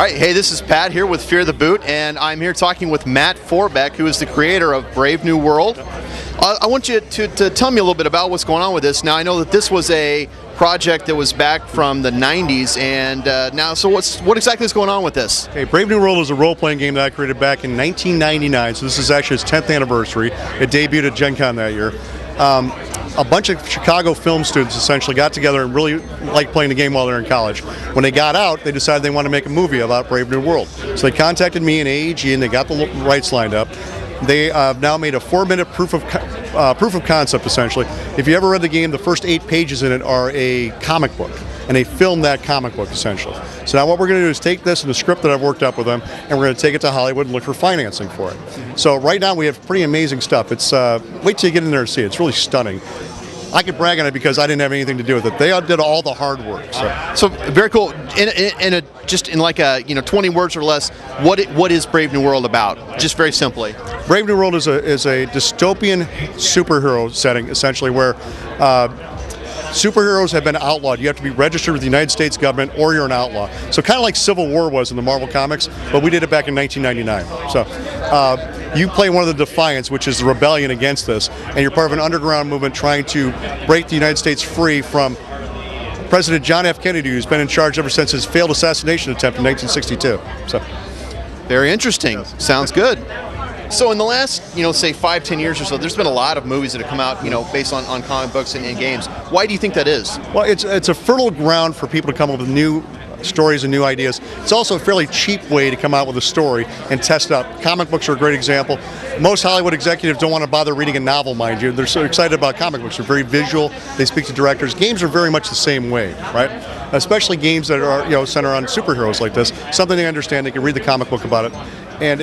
All right, hey, this is Pat here with Fear the Boot, and I'm here talking with Matt Forbeck, who is the creator of Brave New World. I want you to tell me a little bit about what's going on with this. Now, I know that this was a project that was back from the 90s, and now, so what exactly is going on with this? Okay, Brave New World is a role-playing game that I created back in 1999, so this is actually its 10th anniversary. It debuted at Gen Con that year. A bunch of Chicago film students essentially got together and really liked playing the game while they were in college. When they got out, they decided they wanted to make a movie about Brave New World. So they contacted me and AEG, and they got the rights lined up. They now made a 4-minute proof of concept, essentially. If you ever read the game, the first 8 pages in it are a comic book, and they filmed that comic book, essentially. So now what we're going to do is take this and the script that I've worked up with them, and we're going to take it to Hollywood and look for financing for it. So right now we have pretty amazing stuff. It's wait till you get in there and see it. It's really stunning. I could brag on it because I didn't have anything to do with it. They did all the hard work. So very cool. Just in like a 20 words or less, what is Brave New World about? Just very simply. Brave New World is a dystopian superhero setting, essentially, where superheroes have been outlawed. You have to be registered with the United States government or you're an outlaw. So kind of like Civil War was in the Marvel Comics, but we did it back in 1999. So you play one of the Defiants, which is the rebellion against this, and you're part of an underground movement trying to break the United States free from President John F. Kennedy, who's been in charge ever since his failed assassination attempt in 1962. So, very interesting. Sounds good. So in the last, say 5-10 years or so, there's been a lot of movies that have come out, based on comic books and games. Why do you think that is? Well, it's a fertile ground for people to come up with new stories and new ideas. It's also a fairly cheap way to come out with a story and test it out. Comic books are a great example. Most Hollywood executives don't want to bother reading a novel, mind you. They're so excited about comic books. They're very visual. They speak to directors. Games are very much the same way, right? Especially games that are center on superheroes like this. Something they understand. They can read the comic book about it, and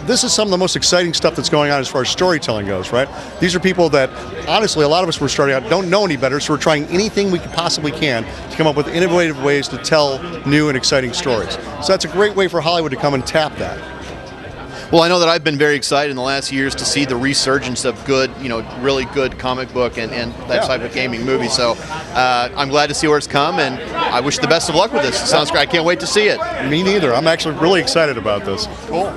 this is some of the most exciting stuff that's going on as far as storytelling goes, right? These are people that, honestly, a lot of us were starting out, don't know any better, so we're trying anything we possibly can to come up with innovative ways to tell new and exciting stories. So that's a great way for Hollywood to come and tap that. Well, I know that I've been very excited in the last years to see the resurgence of good, really good comic book and that type of gaming movie. So I'm glad to see where it's come, and I wish the best of luck with this. It sounds great. I can't wait to see it. Me neither. I'm actually really excited about this. Cool.